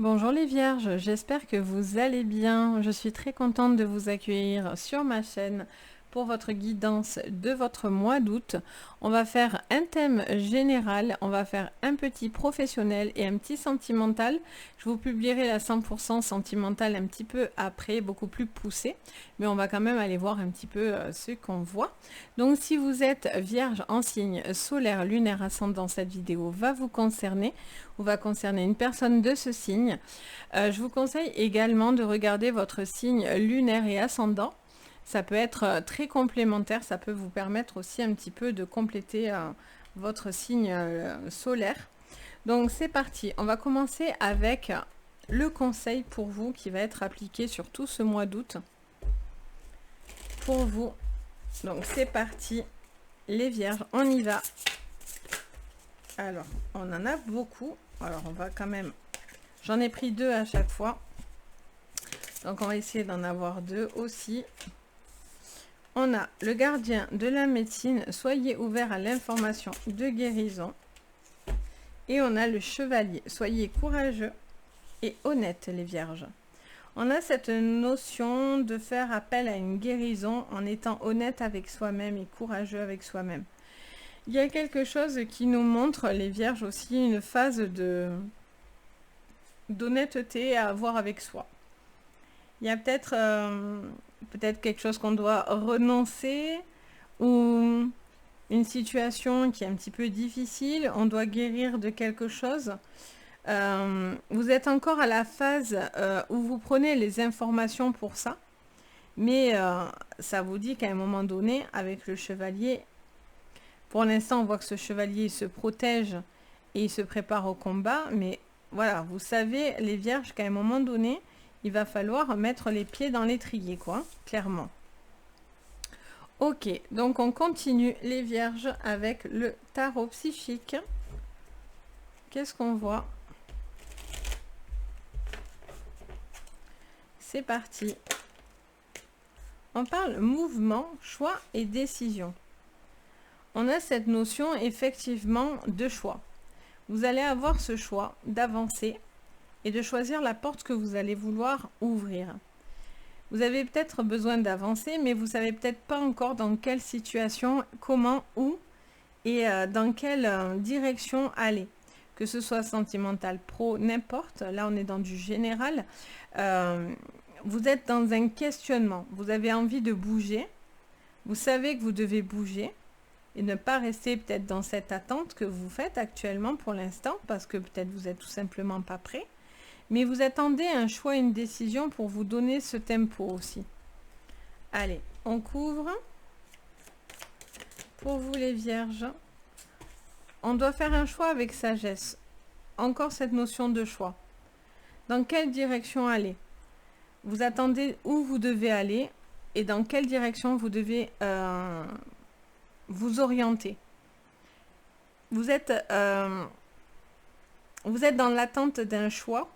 Bonjour les vierges, j'espère que vous allez bien. Je suis très contente de vous accueillir sur ma chaîne pour votre guidance de votre mois d'août. On va faire un thème général, on va faire un petit professionnel et un petit sentimental. Je vous publierai la 100% sentimentale un petit peu après, beaucoup plus poussée, mais on va quand même aller voir un petit peu ce qu'on voit. Donc si vous êtes vierge en signe solaire, lunaire, ascendant, cette vidéo va vous concerner ou va concerner une personne de ce signe. Je vous conseille également de regarder votre signe lunaire et ascendant. Ça peut être très complémentaire, ça peut vous permettre aussi un petit peu de compléter votre signe solaire. Donc c'est parti, on va commencer avec le conseil pour vous qui va être appliqué sur tout ce mois d'août. Pour vous, donc c'est parti, les vierges, on y va. Alors, on en a beaucoup, alors on va quand même, j'en ai pris 2 à chaque fois. Donc on va essayer d'en avoir 2 aussi. On a le gardien de la médecine, soyez ouvert à l'information de guérison. Et on a le chevalier, soyez courageux et honnête les vierges. On a cette notion de faire appel à une guérison en étant honnête avec soi-même et courageux avec soi-même. Il y a quelque chose qui nous montre, les vierges aussi, une phase d'honnêteté à avoir avec soi. Il y a peut-être quelque chose qu'on doit renoncer ou une situation qui est un petit peu difficile, on doit guérir de quelque chose. Vous êtes encore à la phase où vous prenez les informations pour ça, mais ça vous dit qu'à un moment donné, avec le chevalier, pour l'instant on voit que ce chevalier se protège et il se prépare au combat, mais voilà, vous savez les vierges qu'à un moment donné, il va falloir mettre les pieds dans l'étrier, quoi, clairement. Ok, donc on continue les vierges avec le tarot psychique. Qu'est-ce qu'on voit? C'est parti. On parle mouvement, choix et décision. On a cette notion effectivement de choix. Vous allez avoir ce choix d'avancer et de choisir la porte que vous allez vouloir ouvrir. Vous avez peut-être besoin d'avancer, mais vous ne savez peut-être pas encore dans quelle situation, comment, où et dans quelle direction aller. Que ce soit sentimental, pro, n'importe. Là, on est dans du général. Vous êtes dans un questionnement. Vous avez envie de bouger. Vous savez que vous devez bouger et ne pas rester peut-être dans cette attente que vous faites actuellement pour l'instant, parce que peut-être vous n'êtes tout simplement pas prêt. Mais vous attendez un choix, une décision pour vous donner ce tempo aussi. Allez, on couvre. Pour vous les vierges, on doit faire un choix avec sagesse. Encore cette notion de choix. Dans quelle direction aller? Vous attendez où vous devez aller et dans quelle direction vous devez vous orienter. Vous êtes dans l'attente d'un choix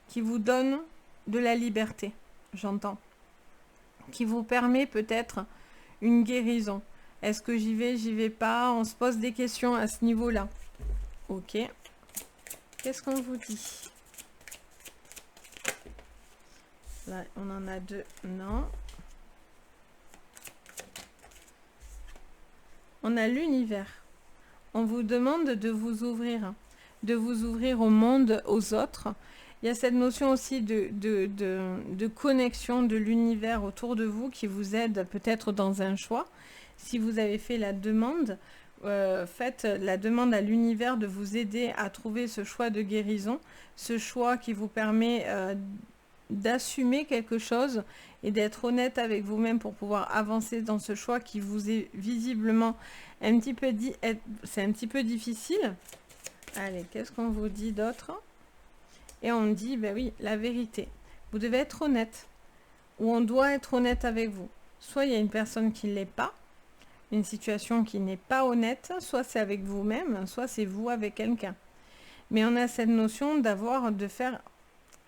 qui vous donne de la liberté, j'entends, qui vous permet peut-être une guérison. Est-ce que j'y vais pas? On se pose des questions à ce niveau-là. Ok. Qu'est-ce qu'on vous dit? Là, on en a 2. Non. On a l'univers. On vous demande de vous ouvrir au monde, aux autres. Il y a cette notion aussi de connexion de l'univers autour de vous qui vous aide peut-être dans un choix. Si vous avez fait la demande, faites la demande à l'univers de vous aider à trouver ce choix de guérison, ce choix qui vous permet d'assumer quelque chose et d'être honnête avec vous-même pour pouvoir avancer dans ce choix qui vous est visiblement un petit peu c'est un petit peu difficile. Allez, qu'est-ce qu'on vous dit d'autre? Et on dit, ben oui, la vérité. Vous devez être honnête. Ou on doit être honnête avec vous. Soit il y a une personne qui ne l'est pas, une situation qui n'est pas honnête, soit c'est avec vous-même, soit c'est vous avec quelqu'un. Mais on a cette notion de faire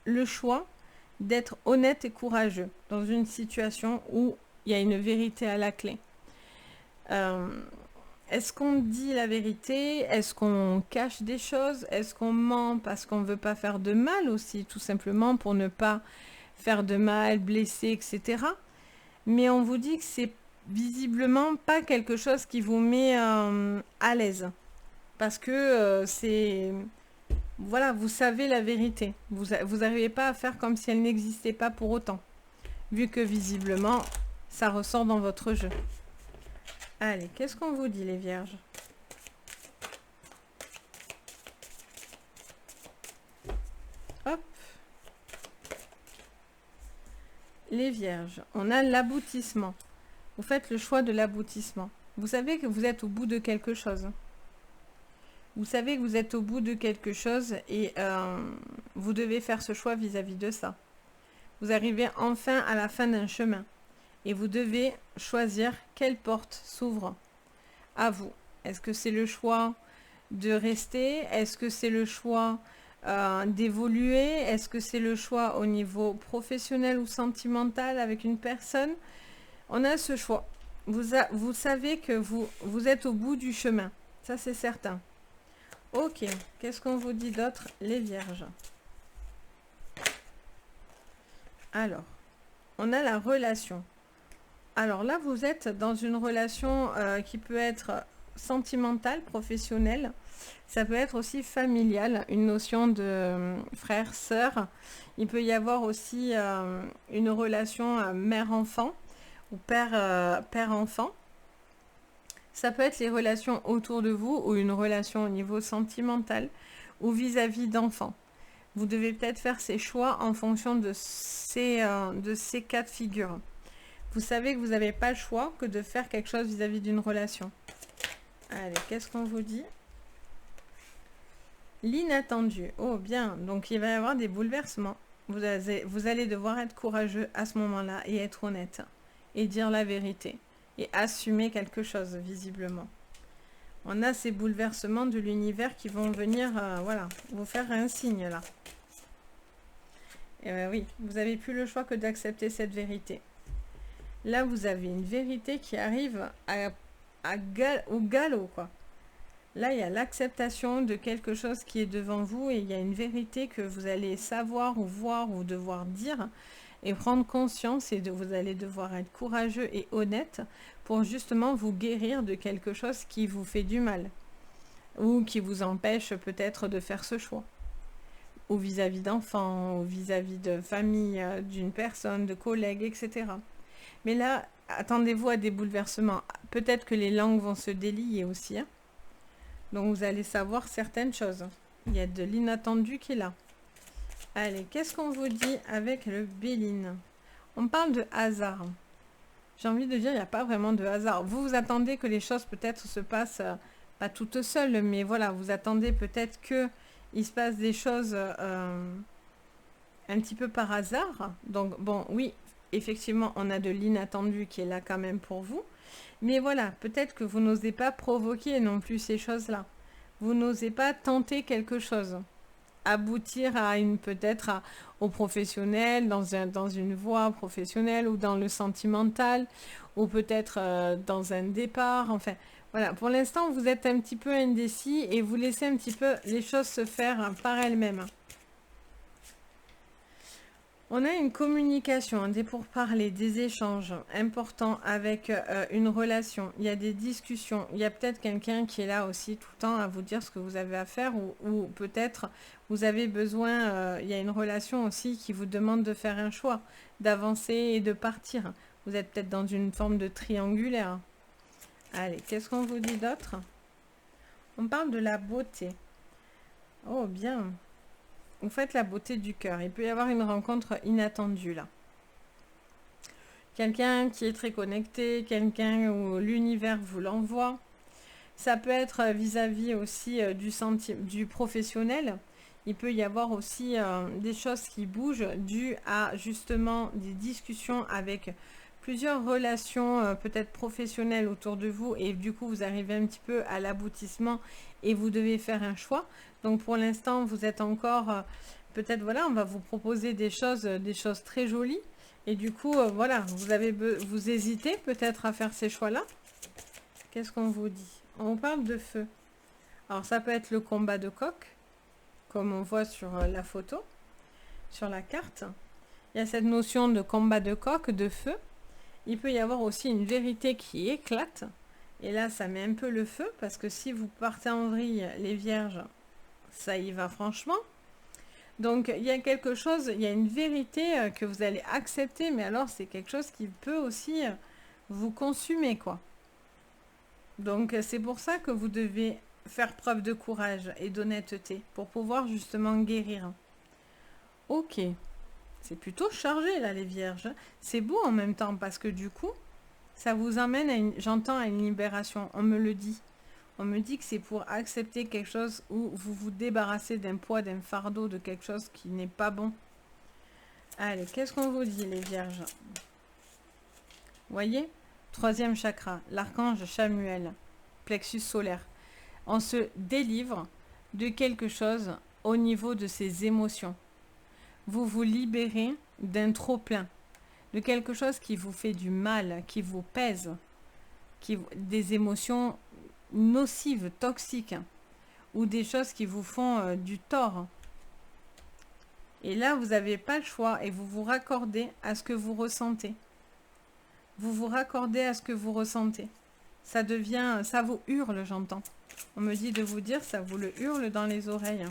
le choix d'être honnête et courageux dans une situation où il y a une vérité à la clé. Est-ce qu'on dit la vérité? Est-ce qu'on cache des choses? Est-ce qu'on ment parce qu'on ne veut pas faire de mal aussi, tout simplement pour ne pas faire de mal, blesser, etc. Mais on vous dit que c'est visiblement pas quelque chose qui vous met à l'aise. Parce que c'est... Voilà, vous savez la vérité. Vous n'arrivez pas à faire comme si elle n'existait pas pour autant. Vu que visiblement, ça ressort dans votre jeu. Allez, qu'est-ce qu'on vous dit les vierges? Hop. Les vierges, on a l'aboutissement. Vous faites le choix de l'aboutissement. Vous savez que vous êtes au bout de quelque chose. Vous savez que vous êtes au bout de quelque chose et vous devez faire ce choix vis-à-vis de ça. Vous arrivez enfin à la fin d'un chemin et vous devez choisir quelle porte s'ouvre à vous. Est-ce que c'est le choix de rester? Est-ce que c'est le choix d'évoluer? Est-ce que c'est le choix au niveau professionnel ou sentimental avec une personne? On a ce choix. Vous savez que vous êtes au bout du chemin. Ça, c'est certain. Ok, qu'est-ce qu'on vous dit d'autre, les vierges? Alors, on a la relation. Alors là, vous êtes dans une relation qui peut être sentimentale, professionnelle. Ça peut être aussi familiale, une notion de frère, sœur. Il peut y avoir aussi une relation mère-enfant ou père-enfant. Ça peut être les relations autour de vous ou une relation au niveau sentimental ou vis-à-vis d'enfants. Vous devez peut-être faire ces choix en fonction de ces cas de figure. Vous savez que vous n'avez pas le choix que de faire quelque chose vis-à-vis d'une relation. Allez, qu'est-ce qu'on vous dit? L'inattendu. Oh, bien. Donc, il va y avoir des bouleversements. Vous allez devoir être courageux à ce moment-là et être honnête. Et dire la vérité. Et assumer quelque chose, visiblement. On a ces bouleversements de l'univers qui vont venir, voilà, vous faire un signe, là. Et oui, vous n'avez plus le choix que d'accepter cette vérité. Là, vous avez une vérité qui arrive au galop, quoi. Là, il y a l'acceptation de quelque chose qui est devant vous et il y a une vérité que vous allez savoir ou voir ou devoir dire et prendre conscience et vous allez devoir être courageux et honnête pour justement vous guérir de quelque chose qui vous fait du mal ou qui vous empêche peut-être de faire ce choix. Ou vis-à-vis d'enfants, ou vis-à-vis de famille, d'une personne, de collègues, etc. Mais là, attendez-vous à des bouleversements. Peut-être que les langues vont se délier aussi. Hein. Donc vous allez savoir certaines choses. Il y a de l'inattendu qui est là. Allez, qu'est-ce qu'on vous dit avec le Béline? On parle de hasard. J'ai envie de dire, il n'y a pas vraiment de hasard. Vous attendez que les choses peut-être se passent, pas toutes seules, mais voilà, vous attendez peut-être qu'il se passe des choses un petit peu par hasard. Donc bon, oui, effectivement, on a de l'inattendu qui est là quand même pour vous. Mais voilà, peut-être que vous n'osez pas provoquer non plus ces choses-là. Vous n'osez pas tenter quelque chose. Aboutir à peut-être au professionnel, dans une voie professionnelle ou dans le sentimental, ou peut-être dans un départ. Enfin, voilà, pour l'instant, vous êtes un petit peu indécis et vous laissez un petit peu les choses se faire par elles-mêmes. On a une communication, des pourparlers, des échanges importants avec une relation. Il y a des discussions. Il y a peut-être quelqu'un qui est là aussi tout le temps à vous dire ce que vous avez à faire ou peut-être vous avez besoin, il y a une relation aussi qui vous demande de faire un choix, d'avancer et de partir. Vous êtes peut-être dans une forme de triangulaire. Allez, qu'est-ce qu'on vous dit d'autre? On parle de la beauté. Oh, bien. Vous faites la beauté du cœur. Il peut y avoir une rencontre inattendue là. Quelqu'un qui est très connecté, quelqu'un où l'univers vous l'envoie. Ça peut être vis-à-vis aussi du professionnel. Il peut y avoir aussi des choses qui bougent dues à justement des discussions avec plusieurs relations peut-être professionnelles autour de vous et du coup vous arrivez un petit peu à l'aboutissement et vous devez faire un choix. Donc pour l'instant vous êtes encore peut-être voilà on va vous proposer des choses très jolies et du coup voilà vous hésitez peut-être à faire ces choix là. Qu'est-ce qu'on vous dit? on vous parle de feu. Alors ça peut être le combat de coq, comme on voit sur la photo, sur la carte. Il y a cette notion de combat de coq, de feu. Il peut y avoir aussi une vérité qui éclate. Et là, ça met un peu le feu, parce que si vous partez en vrille, les vierges, ça y va franchement. Donc, il y a quelque chose, il y a une vérité que vous allez accepter, mais alors c'est quelque chose qui peut aussi vous consumer, quoi. Donc, c'est pour ça que vous devez faire preuve de courage et d'honnêteté pour pouvoir justement guérir. Ok, c'est plutôt chargé là les vierges. C'est beau en même temps parce que du coup, ça vous amène à j'entends à une libération. On me le dit. On me dit que c'est pour accepter quelque chose où vous vous débarrassez d'un poids, d'un fardeau, de quelque chose qui n'est pas bon. Allez, qu'est-ce qu'on vous dit les vierges? Voyez? Troisième chakra, l'archange Chamuel, plexus solaire. On se délivre de quelque chose au niveau de ses émotions. Vous vous libérez d'un trop-plein, de quelque chose qui vous fait du mal, qui vous pèse, des émotions nocives, toxiques, ou des choses qui vous font du tort. Et là, vous n'avez pas le choix et vous vous raccordez à ce que vous ressentez. Vous vous raccordez à ce que vous ressentez. Ça devient, ça vous hurle, j'entends. On me dit de vous dire, ça vous le hurle dans les oreilles.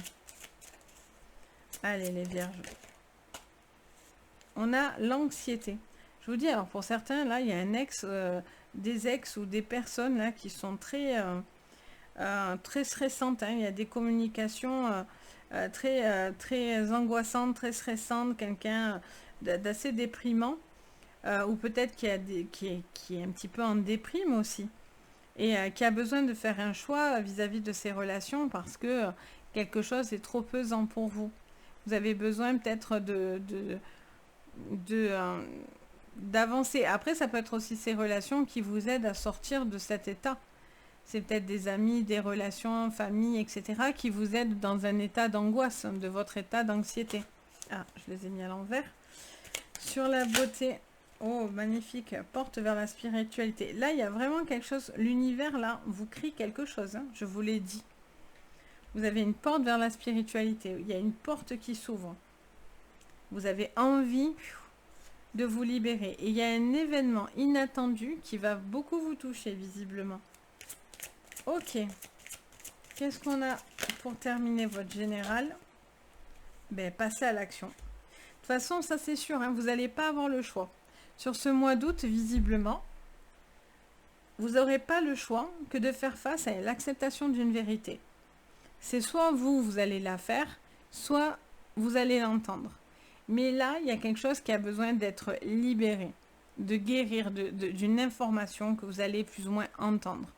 Allez, les vierges. On a l'anxiété. Je vous dis, alors pour certains, là, il y a un ex, des ex ou des personnes là qui sont très, très stressantes. Hein. Il y a des communications très angoissantes, très stressantes. Quelqu'un d'assez déprimant. Ou peut-être qui est un petit peu en déprime aussi. Et qui a besoin de faire un choix vis-à-vis de ses relations parce que quelque chose est trop pesant pour vous. Vous avez besoin peut-être d'avancer. Après, ça peut être aussi ces relations qui vous aident à sortir de cet état. C'est peut-être des amis, des relations, famille, etc. qui vous aident dans un état d'angoisse, de votre état d'anxiété. Ah, je les ai mis à l'envers. Sur la beauté, oh, magnifique, porte vers la spiritualité. Là, il y a vraiment quelque chose, l'univers, là, vous crie quelque chose, hein, je vous l'ai dit. Vous avez une porte vers la spiritualité, il y a une porte qui s'ouvre. Vous avez envie de vous libérer. Et il y a un événement inattendu qui va beaucoup vous toucher, visiblement. Ok. Qu'est-ce qu'on a pour terminer votre général? Ben, passez à l'action. De toute façon, ça c'est sûr, hein, vous n'allez pas avoir le choix. Sur ce mois d'août, visiblement, vous n'aurez pas le choix que de faire face à l'acceptation d'une vérité. C'est soit vous allez la faire, soit vous allez l'entendre. Mais là, il y a quelque chose qui a besoin d'être libéré, de guérir d'une information que vous allez plus ou moins entendre.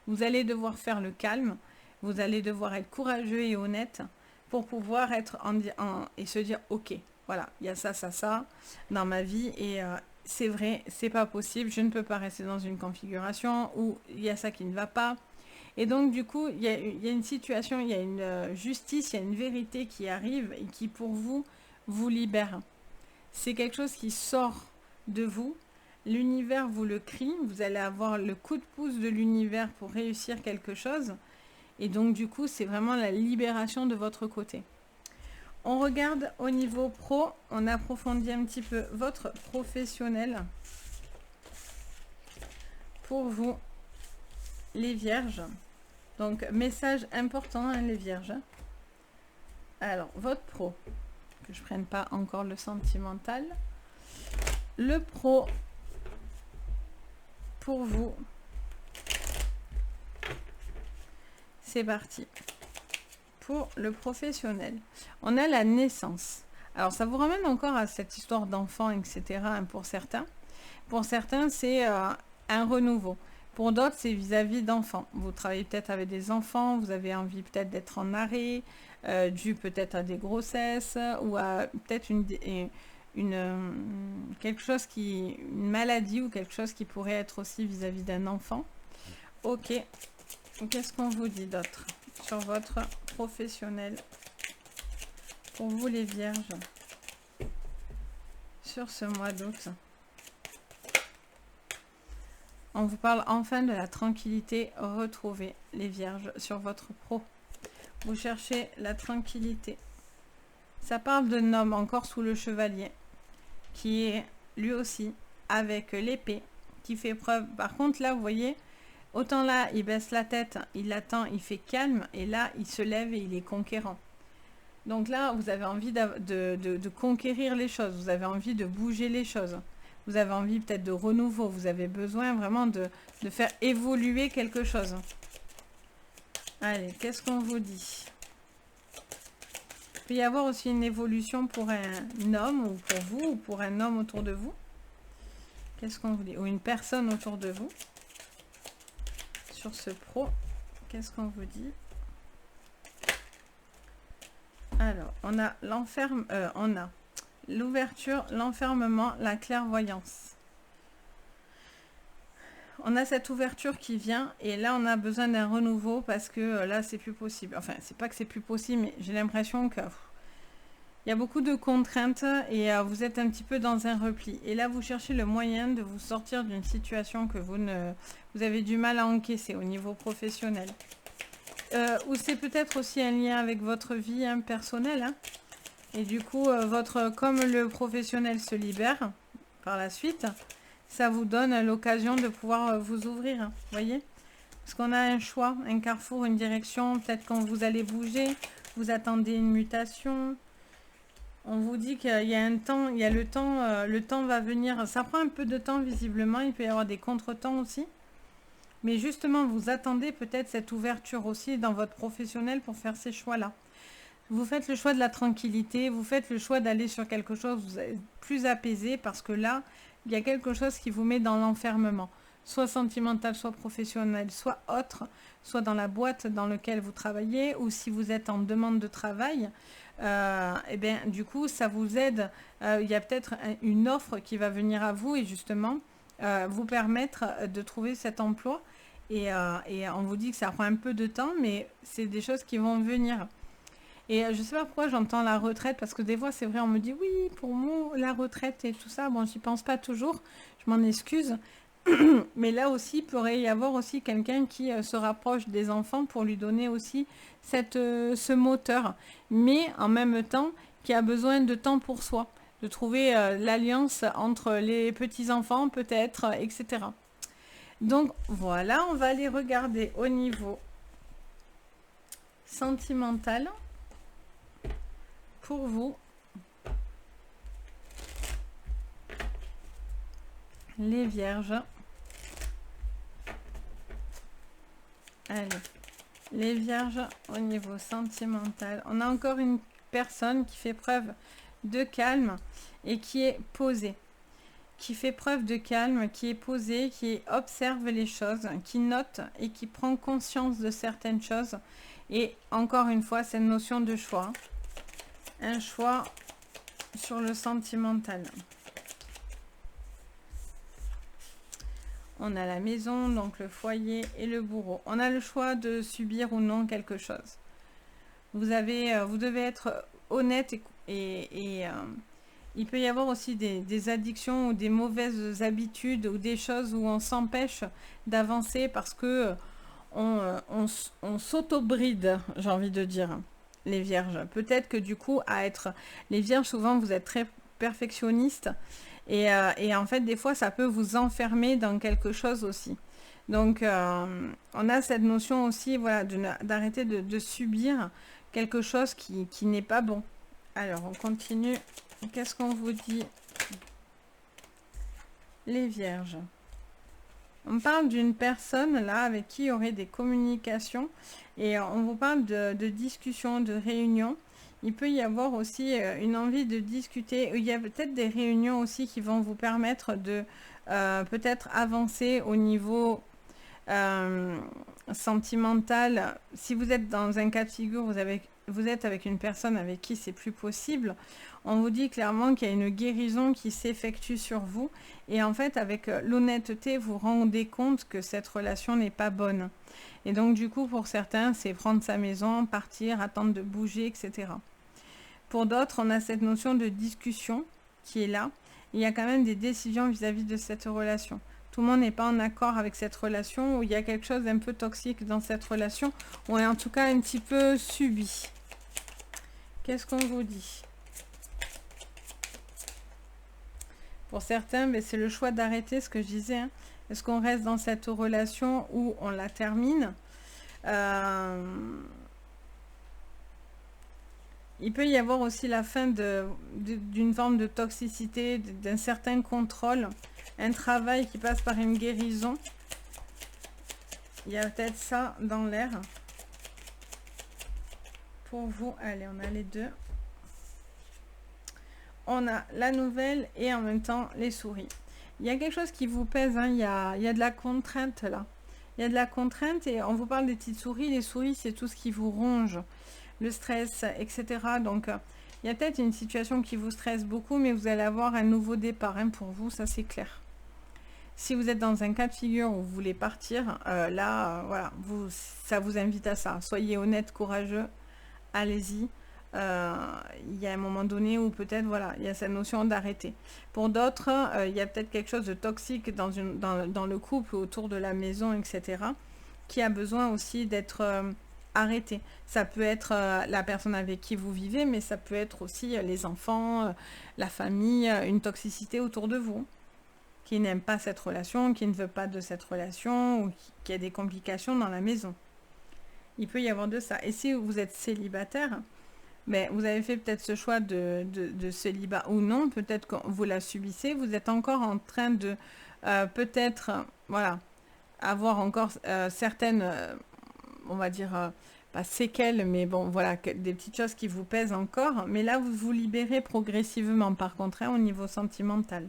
Vous allez devoir faire le calme, vous allez devoir être courageux et honnête pour pouvoir être et se dire, ok, voilà, il y a ça dans ma vie et c'est vrai, c'est pas possible, je ne peux pas rester dans une configuration où il y a ça qui ne va pas. Et donc du coup, il y a une situation, il y a une justice, il y a une vérité qui arrive et qui pour vous libère. C'est quelque chose qui sort de vous. L'univers vous le crie, vous allez avoir le coup de pouce de l'univers pour réussir quelque chose. Et donc du coup, c'est vraiment la libération de votre côté. On regarde au niveau pro, on approfondit un petit peu votre professionnel. Pour vous, les vierges. Donc, message important, hein, les vierges. Alors, votre pro, que je ne prenne pas encore le sentimental. Le pro, pour vous, c'est parti. Pour le professionnel, on a la naissance. Alors, ça vous ramène encore à cette histoire d'enfant, etc. hein, pour certains. Pour certains, c'est un renouveau. Pour d'autres, c'est vis-à-vis d'enfants. Vous travaillez peut-être avec des enfants, vous avez envie peut-être d'être en arrêt, dû peut-être à des grossesses ou à peut-être quelque chose une maladie ou quelque chose qui pourrait être aussi vis-à-vis d'un enfant. Ok. Qu'est-ce qu'on vous dit d'autre sur votre professionnel pour vous les vierges sur ce mois d'août? On vous parle enfin de la tranquillité retrouvée, les vierges, sur votre pro. Vous cherchez la tranquillité. Ça parle d'un homme encore sous le chevalier, qui est lui aussi avec l'épée, qui fait preuve. Par contre, là, vous voyez, autant là, il baisse la tête, il attend, il fait calme, et là, il se lève et il est conquérant. Donc là, vous avez envie de conquérir les choses, vous avez envie de bouger les choses. Vous avez envie peut-être de renouveau, vous avez besoin vraiment de faire évoluer quelque chose. Allez, qu'est-ce qu'on vous dit? Il peut y avoir aussi une évolution pour un homme, ou pour vous, ou pour un homme autour de vous. Qu'est-ce qu'on vous dit? Ou une personne autour de vous. Sur ce pro, qu'est-ce qu'on vous dit? Alors, on a l'ouverture, l'enfermement, la clairvoyance. On a cette ouverture qui vient et là on a besoin d'un renouveau parce que là c'est plus possible. Enfin, c'est pas que c'est plus possible, mais j'ai l'impression que il y a beaucoup de contraintes et vous êtes un petit peu dans un repli. Et là vous cherchez le moyen de vous sortir d'une situation que vous avez du mal à encaisser au niveau professionnel. Ou c'est peut-être aussi un lien avec votre vie personnelle. Hein. Et du coup, comme le professionnel se libère par la suite, ça vous donne l'occasion de pouvoir vous ouvrir. Vous voyez? Parce qu'on a un choix, un carrefour, une direction. Peut-être quand vous allez bouger, vous attendez une mutation. On vous dit qu'il y a un temps, il y a le temps va venir. Ça prend un peu de temps visiblement, il peut y avoir des contretemps aussi. Mais justement, vous attendez peut-être cette ouverture aussi dans votre professionnel pour faire ces choix-là. Vous faites le choix de la tranquillité, vous faites le choix d'aller sur quelque chose vous êtes plus apaisé parce que là, il y a quelque chose qui vous met dans l'enfermement. Soit sentimental, soit professionnel, soit autre, soit dans la boîte dans laquelle vous travaillez ou si vous êtes en demande de travail. Et bien, du coup, ça vous aide. Il y a peut-être une offre qui va venir à vous et justement vous permettre de trouver cet emploi. Et on vous dit que ça prend un peu de temps, mais c'est des choses qui vont venir. Et je ne sais pas pourquoi j'entends la retraite, parce que des fois, c'est vrai, on me dit, oui, pour moi, la retraite et tout ça, bon, j'y pense pas toujours, je m'en excuse. Mais là aussi, il pourrait y avoir aussi quelqu'un qui se rapproche des enfants pour lui donner aussi ce moteur. Mais en même temps, qui a besoin de temps pour soi, de trouver l'alliance entre les petits-enfants peut-être, etc. Donc voilà, on va aller regarder au niveau sentimental pour vous. Les vierges. Allez, les vierges au niveau sentimental. On a encore une personne qui fait preuve de calme et qui est posée. Qui fait preuve de calme, qui est posée, qui observe les choses, qui note et qui prend conscience de certaines choses. Et encore une fois, cette notion de choix. Un choix sur le sentimental. On a la maison, donc le foyer et le bourreau. On a le choix de subir ou non quelque chose. Vous devez être honnête et il peut y avoir aussi des addictions ou des mauvaises habitudes ou des choses où on s'empêche d'avancer parce que on s'auto-bride, j'ai envie de dire, les vierges. Peut-être que du coup, les vierges, souvent, vous êtes très perfectionnistes et en fait, des fois, ça peut vous enfermer dans quelque chose aussi. Donc, on a cette notion aussi, voilà, d'arrêter de subir quelque chose qui n'est pas bon. Alors, on continue. Qu'est-ce qu'on vous dit? Les vierges. On parle d'une personne là avec qui il y aurait des communications et on vous parle de discussions, de réunions. Il peut y avoir aussi une envie de discuter. Il y a peut-être des réunions aussi qui vont vous permettre de peut-être avancer au niveau sentimental. Si vous êtes dans un cas de figure, vous êtes avec une personne avec qui c'est plus possible, on vous dit clairement qu'il y a une guérison qui s'effectue sur vous. Et en fait, avec l'honnêteté, vous rendez compte que cette relation n'est pas bonne. Et donc, du coup, pour certains, c'est prendre sa maison, partir, attendre de bouger, etc. Pour d'autres, on a cette notion de discussion qui est là. Il y a quand même des décisions vis-à-vis de cette relation. tout le monde n'est pas en accord avec cette relation, ou il y a quelque chose d'un peu toxique dans cette relation, ou en tout cas un petit peu subi. Qu'est-ce qu'on vous dit? Pour certains, mais c'est le choix d'arrêter, ce que je disais. Hein. Est-ce qu'on reste dans cette relation ou on la termine? Il peut y avoir aussi la fin d'une forme de toxicité, d'un certain contrôle, un travail qui passe par une guérison. Il y a peut-être ça dans l'air. Pour vous, allez, on a les deux. On a la nouvelle et en même temps les souris. Il y a quelque chose qui vous pèse, hein. Il y a de la contrainte là. Il y a de la contrainte et on vous parle des petites souris. Les souris, c'est tout ce qui vous ronge, le stress, etc. Donc, il y a peut-être une situation qui vous stresse beaucoup, mais vous allez avoir un nouveau départ, hein, pour vous, ça c'est clair. Si vous êtes dans un cas de figure où vous voulez partir, voilà, ça vous invite à ça. Soyez honnête, courageux, allez-y. Il y a un moment donné où peut-être, voilà, il y a cette notion d'arrêter. Pour d'autres, il y a peut-être quelque chose de toxique dans le couple, autour de la maison, etc., qui a besoin aussi d'être arrêté. Ça peut être la personne avec qui vous vivez, mais ça peut être aussi les enfants, la famille, une toxicité autour de vous, qui n'aime pas cette relation, qui ne veut pas de cette relation, ou qui a des complications dans la maison. Il peut y avoir de ça. Et si vous êtes célibataire, mais vous avez fait peut-être ce choix de célibat ou non, peut-être que vous la subissez, vous êtes encore en train de peut-être, voilà, avoir encore certaines, on va dire, pas séquelles, mais bon, voilà, des petites choses qui vous pèsent encore, mais là, vous vous libérez progressivement, par contre, hein, au niveau sentimental.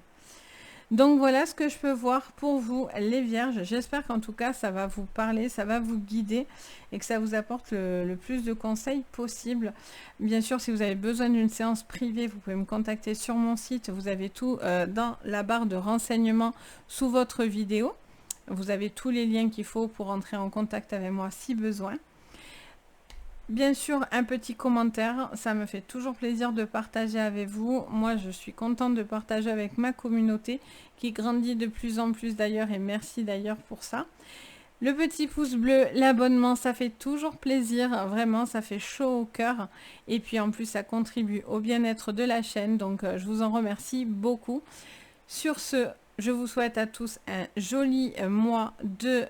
Donc voilà ce que je peux voir pour vous, les vierges. J'espère qu'en tout cas, ça va vous parler, ça va vous guider et que ça vous apporte le plus de conseils possible. Bien sûr, si vous avez besoin d'une séance privée, vous pouvez me contacter sur mon site. Vous avez tout dans la barre de renseignements sous votre vidéo. Vous avez tous les liens qu'il faut pour entrer en contact avec moi si besoin. Bien sûr, un petit commentaire, ça me fait toujours plaisir de partager avec vous. Moi, je suis contente de partager avec ma communauté qui grandit de plus en plus d'ailleurs, et merci d'ailleurs pour ça. Le petit pouce bleu, l'abonnement, ça fait toujours plaisir, vraiment, ça fait chaud au cœur. Et puis en plus, ça contribue au bien-être de la chaîne, donc je vous en remercie beaucoup. Sur ce, je vous souhaite à tous un joli mois de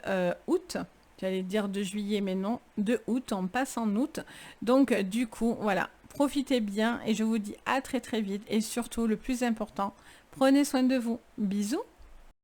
août. J'allais dire de juillet, mais non, de août, on passe en août. Donc, du coup, voilà, profitez bien et je vous dis à très très vite. Et surtout, le plus important, prenez soin de vous. Bisous!